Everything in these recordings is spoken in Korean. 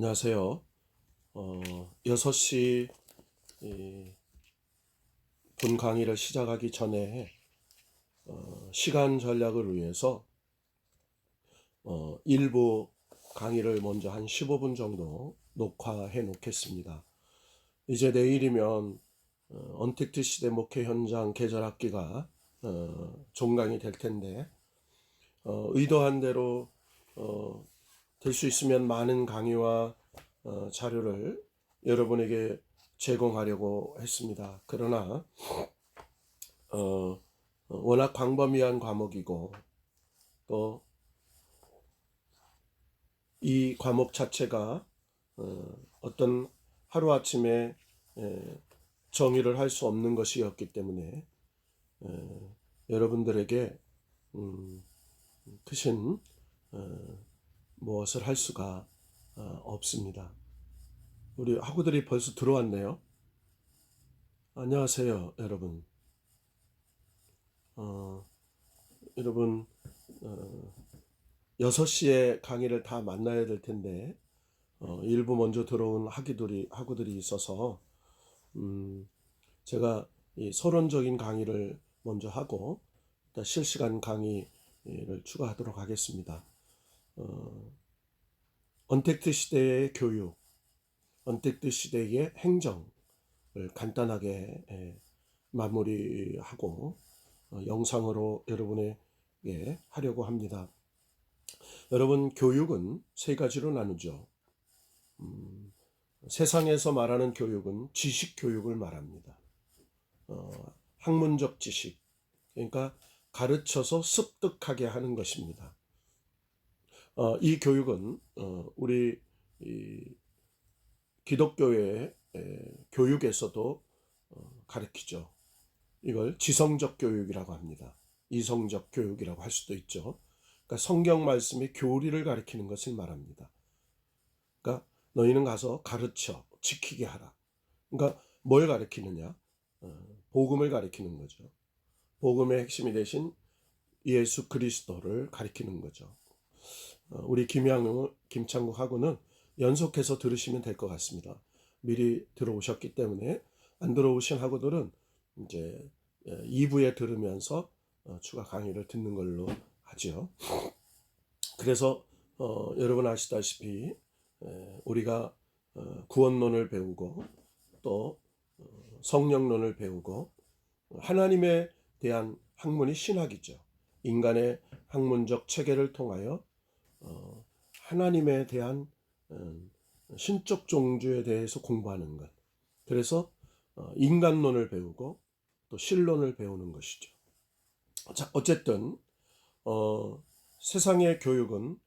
안녕하세요. 6시 본 강의를 시작하기 전에 시간 전략을 위해서 일부 강의를 먼저 한 15분 정도 녹화해 놓겠습니다. 이제 내일이면 언택트 시대 목회 현장 계절 학기가 종강이 될 텐데 의도한 대로 될 수 있으면 많은 강의와 자료를 여러분에게 제공하려고 했습니다. 그러나 워낙 광범위한 과목이고 또 이 과목 자체가 어떤 하루아침에 정의를 할 수 없는 것이었기 때문에 여러분들에게 크신 무엇을 할 수가 없습니다. 우리 학우들이 벌써 들어왔네요. 안녕하세요, 여러분. 여러분 6시에 강의를 다 만나야 될 텐데 일부 먼저 들어온 학우들이 있어서 제가 이 서론적인 강의를 먼저 하고 실시간 강의를 추가하도록 하겠습니다. 언택트 시대의 교육, 언택트 시대의 행정을 간단하게 마무리하고 영상으로 여러분에게 하려고 합니다. 여러분, 교육은 세 가지로 나누죠. 세상에서 말하는 교육은 지식 교육을 말합니다. 학문적 지식, 그러니까 가르쳐서 습득하게 하는 것입니다. 이 교육은 우리 기독교의 교육에서도 가르치죠. 이걸 지성적 교육이라고 합니다. 이성적 교육이라고 할 수도 있죠. 그러니까 성경 말씀의 교리를 가르치는 것을 말합니다. 그러니까 너희는 가서 가르쳐 지키게 하라. 그러니까 뭘 가르치느냐? 복음을 가르치는 거죠. 복음의 핵심이 되신 예수 그리스도를 가르치는 거죠. 우리 김창국 학우는 연속해서 들으시면 될 것 같습니다. 미리 들어오셨기 때문에 안 들어오신 학우들은 이제 2부에 들으면서 추가 강의를 듣는 걸로 하죠. 그래서 여러분 아시다시피 우리가 구원론을 배우고 또 성령론을 배우고 하나님에 대한 학문이 신학이죠. 인간의 학문적 체계를 통하여 하나님에 대한 신적 종주에 대해서 공부하는 것. 그래서 인간론을 배우고 또 신론을 배우는 것이죠. 자, 어쨌든 세상의 교육은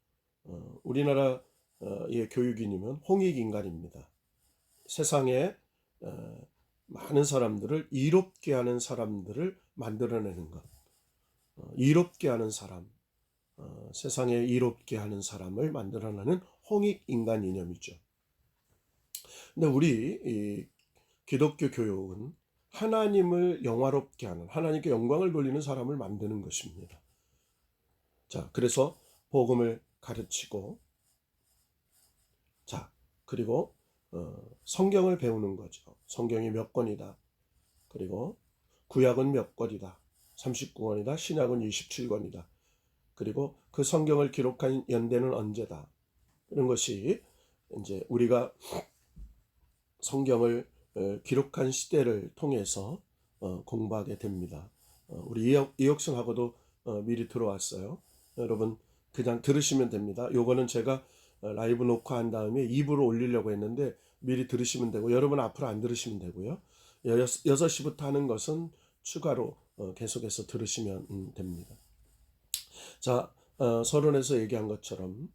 우리나라의 교육인이면 홍익인간입니다. 세상에 많은 사람들을 이롭게 하는 사람들을 만들어내는 것. 이롭게 하는 사람, 세상에 이롭게 하는 사람을 만들어내는 홍익인간 이념이죠. 근데 우리 이 기독교 교육은 하나님을 영화롭게 하는, 하나님께 영광을 돌리는 사람을 만드는 것입니다. 자, 그래서 복음을 가르치고, 자, 그리고 성경을 배우는 거죠. 성경이 몇 권이다. 그리고 구약은 몇 권이다. 39권이다. 신약은 27권이다. 그리고 그 성경을 기록한 연대는 언제다. 이런 것이 이제 우리가 성경을 기록한 시대를 통해서 공부하게 됩니다. 우리 이혁승하고도 미리 들어왔어요. 여러분 그냥 들으시면 됩니다. 요거는 제가 라이브 녹화한 다음에 2부로 올리려고 했는데 미리 들으시면 되고, 여러분 앞으로 안 들으시면 되고요. 6시부터 하는 것은 추가로 계속해서 들으시면 됩니다. 자, 서론에서 얘기한 것처럼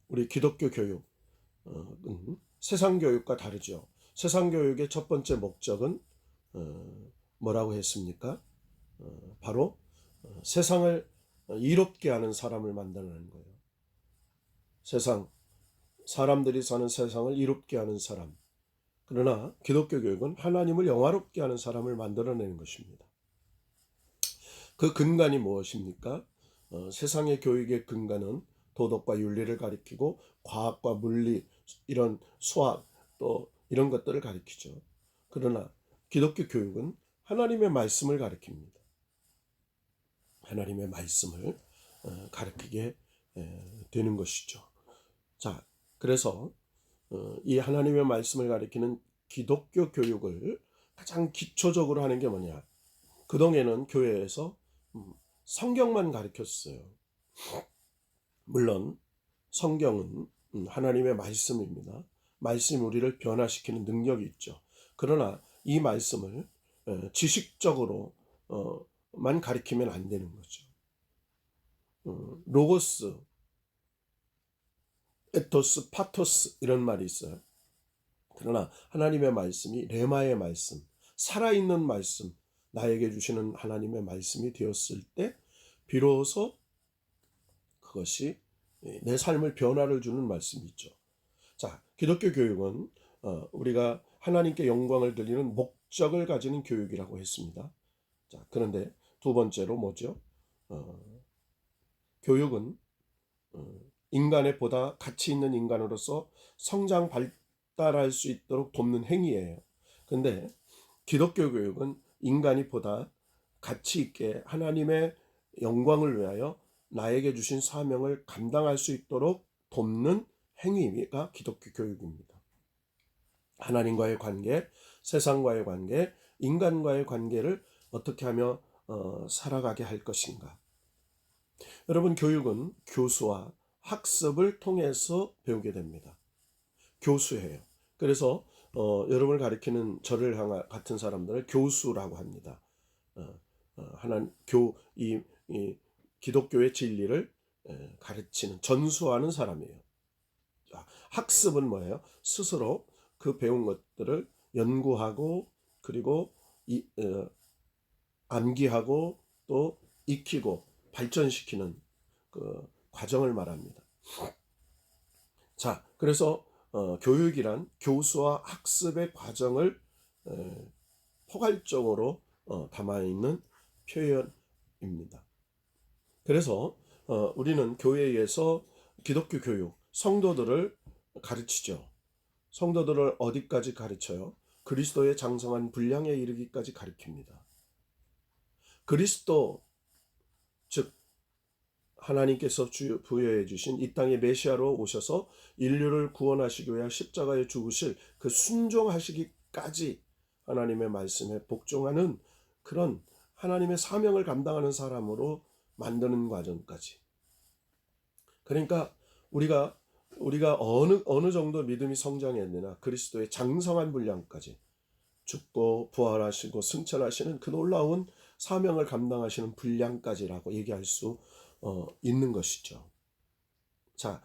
우리 기독교 교육 세상 교육과 다르죠. 세상 교육의 첫 번째 목적은 뭐라고 했습니까? 바로 세상을 이롭게 하는 사람을 만들어내는 거예요. 사람들이 사는 세상을 이롭게 하는 사람. 그러나 기독교 교육은 하나님을 영화롭게 하는 사람을 만들어내는 것입니다. 그 근간이 무엇입니까? 세상의 교육의 근간은 도덕과 윤리를 가리키고 과학과 물리 이런 수학 또 이런 것들을 가르치죠. 그러나 기독교 교육은 하나님의 말씀을 가르칩니다. 하나님의 말씀을 가르치게 되는 것이죠. 자, 그래서 이 하나님의 말씀을 가르치는 기독교 교육을 가장 기초적으로 하는 게 뭐냐? 그동안에는 교회에서 성경만 가르쳤어요. 물론 성경은 하나님의 말씀입니다. 말씀이 우리를 변화시키는 능력이 있죠. 그러나 이 말씀을 지식적으로만 가르치면 안 되는 거죠. 로고스, 에토스, 파토스 이런 말이 있어요. 그러나 하나님의 말씀이 레마의 말씀, 살아있는 말씀, 나에게 주시는 하나님의 말씀이 되었을 때 비로소 그것이 내 삶을 변화를 주는 말씀이죠. 자, 기독교 교육은 우리가 하나님께 영광을 돌리는 목적을 가지는 교육이라고 했습니다. 자, 그런데 두 번째로 뭐죠? 교육은 인간의 보다 가치 있는 인간으로서 성장 발달할 수 있도록 돕는 행위예요. 근데 기독교 교육은 인간이 보다 가치 있게 하나님의 영광을 위하여 나에게 주신 사명을 감당할 수 있도록 돕는 행위가 기독교 교육입니다. 하나님과의 관계, 세상과의 관계, 인간과의 관계를 어떻게 하며 살아가게 할 것인가. 여러분, 교육은 교수와 학습을 통해서 배우게 됩니다. 교수예요. 그래서 여러분을 가리키는 저를 같은 사람들을 교수라고 합니다. 이 기독교의 진리를 가르치는, 전수하는 사람이에요. 학습은 뭐예요? 스스로 그 배운 것들을 연구하고 그리고 암기하고 또 익히고 발전시키는 그 과정을 말합니다. 자, 그래서 교육이란 교수와 학습의 과정을 포괄적으로 담아있는 표현입니다. 그래서 우리는 교회에서 기독교 교육, 성도들을 가르치죠. 성도들을 어디까지 가르쳐요? 그리스도의 장성한 분량에 이르기까지 가르칩니다. 그리스도, 즉 하나님께서 부여해 주신 이 땅에 메시아로 오셔서 인류를 구원하시기 위해 십자가에 죽으실 그 순종하시기까지 하나님의 말씀에 복종하는 그런 하나님의 사명을 감당하는 사람으로 만드는 과정까지. 그러니까 우리가 어느 정도 믿음이 성장했느냐, 그리스도의 장성한 분량까지, 죽고 부활하시고 승천하시는 그 놀라운 사명을 감당하시는 분량까지라고 얘기할 수 있는 것이죠. 자,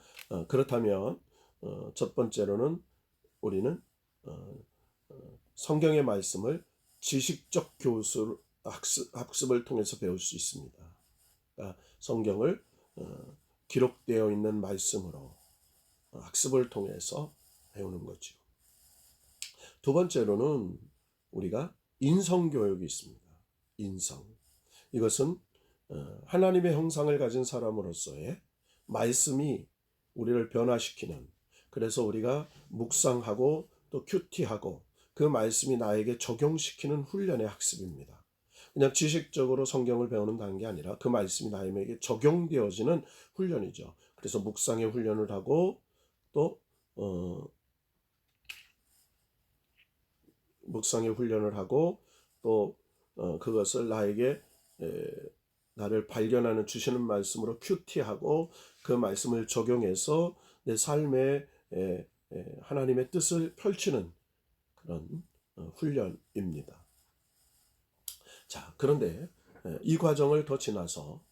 그렇다면 첫 번째로는 우리는 성경의 말씀을 지식적 학습을 통해서 배울 수 있습니다. 그러니까 성경을 기록되어 있는 말씀으로 학습을 통해서 배우는 거죠. 두 번째로는 우리가 인성교육이 있습니다. 인성. 이것은 하나님의 형상을 가진 사람으로서의 말씀이 우리를 변화시키는, 그래서 우리가 묵상하고 또 큐티하고 그 말씀이 나에게 적용시키는 훈련의 학습입니다. 그냥 지식적으로 성경을 배우는 단계 아니라 그 말씀이 나에게 적용되어지는 훈련이죠. 그래서 묵상의 훈련을 하고 또 묵상의 훈련을 하고 또 그것을 나를 발견하는 주시는 말씀으로 큐티하고 그 말씀을 적용해서 내 삶에 하나님의 뜻을 펼치는 그런 훈련입니다. 자, 그런데 이 과정을 더 지나서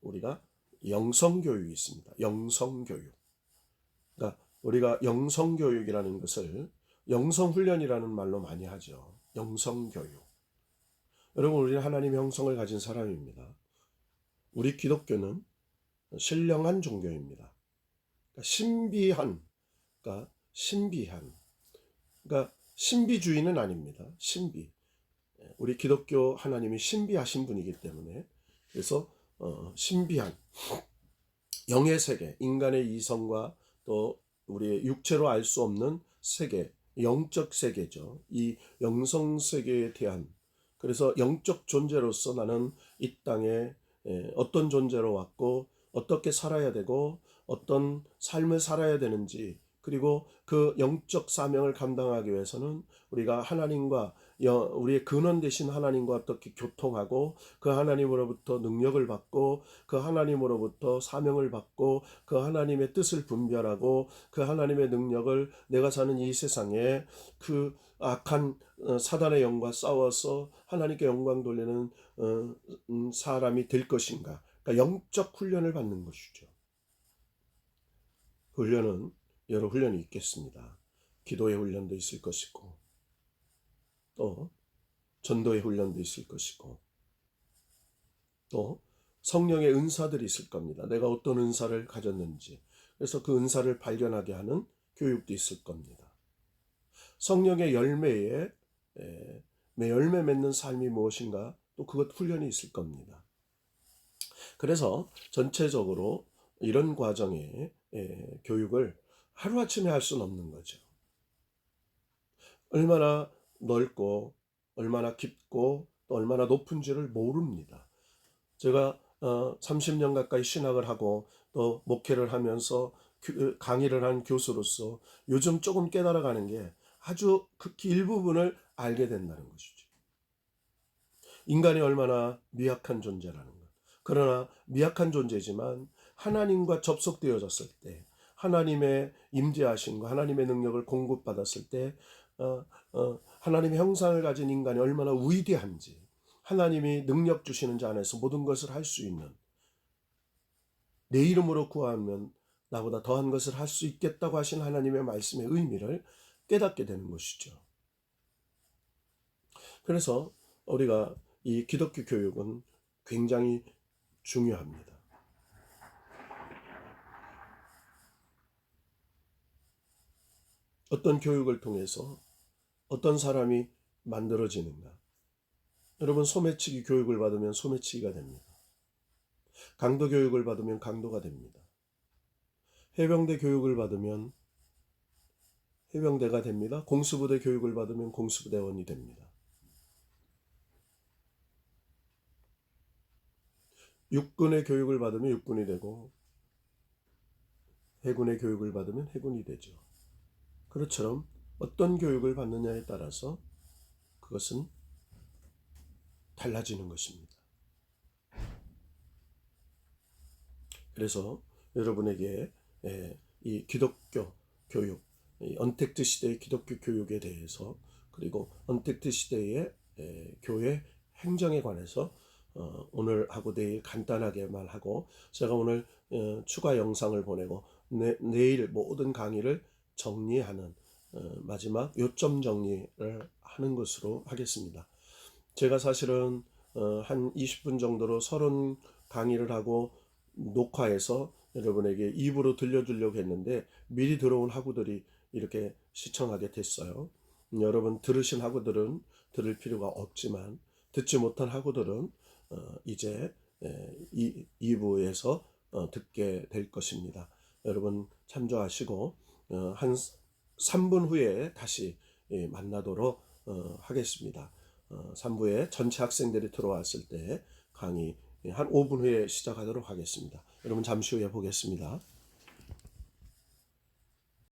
우리가 영성교육이 있습니다. 영성교육. 그러니까 우리가 영성교육이라는 것을 영성훈련이라는 말로 많이 하죠. 영성교육. 여러분, 우리는 하나님의 형성을 가진 사람입니다. 우리 기독교는 신령한 종교입니다. 그러니까 신비한. 그러니까 신비주의는 아닙니다. 신비. 우리 기독교 하나님이 신비하신 분이기 때문에, 그래서 신비한 영의 세계, 인간의 이성과 또 우리의 육체로 알 수 없는 세계, 영적 세계죠. 이 영성 세계에 대한, 그래서 영적 존재로서 나는 이 땅에 어떤 존재로 왔고 어떻게 살아야 되고 어떤 삶을 살아야 되는지, 그리고 그 영적 사명을 감당하기 위해서는 우리가 하나님과 우리의 근원 되신 하나님과 어떻게 교통하고 그 하나님으로부터 능력을 받고 그 하나님으로부터 사명을 받고 그 하나님의 뜻을 분별하고 그 하나님의 능력을 내가 사는 이 세상에 그 악한 사단의 영과 싸워서 하나님께 영광 돌리는 사람이 될 것인가. 그러니까 영적 훈련을 받는 것이죠. 훈련은 여러 훈련이 있겠습니다. 기도의 훈련도 있을 것이고 또 전도의 훈련도 있을 것이고 또 성령의 은사들이 있을 겁니다. 내가 어떤 은사를 가졌는지, 그래서 그 은사를 발견하게 하는 교육도 있을 겁니다. 성령의 열매에 열매 맺는 삶이 무엇인가, 또 그것 훈련이 있을 겁니다. 그래서 전체적으로 이런 과정의 교육을 하루아침에 할 수는 없는 거죠. 얼마나 넓고 얼마나 깊고 또 얼마나 높은지를 모릅니다. 제가 30년 가까이 신학을 하고 또 목회를 하면서 강의를 한 교수로서 요즘 조금 깨달아가는 게 아주 극히 일부분을 알게 된다는 것이죠. 인간이 얼마나 미약한 존재라는 것. 그러나 미약한 존재지만 하나님과 접속되어졌을 때, 하나님의 임재하심과 하나님의 능력을 공급받았을 때 하나님의 형상을 가진 인간이 얼마나 위대한지, 하나님이 능력 주시는 자 안에서 모든 것을 할 수 있는, 내 이름으로 구하면 나보다 더한 것을 할 수 있겠다고 하신 하나님의 말씀의 의미를 깨닫게 되는 것이죠. 그래서 우리가 이 기독교 교육은 굉장히 중요합니다. 어떤 교육을 통해서 어떤 사람이 만들어지는가. 여러분, 소매치기 교육을 받으면 소매치기가 됩니다. 강도 교육을 받으면 강도가 됩니다. 해병대 교육을 받으면 해병대가 됩니다. 공수부대 교육을 받으면 공수부대원이 됩니다. 육군의 교육을 받으면 육군이 되고 해군의 교육을 받으면 해군이 되죠. 그것처럼 어떤 교육을 받느냐에 따라서 그것은 달라지는 것입니다. 그래서 여러분에게 이 기독교 교육, 이 언택트 시대의 기독교 교육에 대해서, 그리고 언택트 시대의 교회 행정에 관해서 오늘 하고 내일 간단하게 말하고, 제가 오늘 추가 영상을 보내고 내일 모든 강의를 정리하는 마지막 요점 정리를 하는 것으로 하겠습니다. 제가 사실은 한 20분 정도로 30 강의를 하고 녹화해서 여러분에게 입으로 들려주려고 했는데 미리 들어온 학우들이 이렇게 시청하게 됐어요. 여러분 들으신 학우들은 들을 필요가 없지만 듣지 못한 학우들은 이제 2부에서 듣게 될 것입니다. 여러분 참조하시고 한 3분 후에 다시 만나도록 하겠습니다. 3부에 전체 학생들이 들어왔을 때 강의 한 5분 후에 시작하도록 하겠습니다. 여러분 잠시 후에 보겠습니다.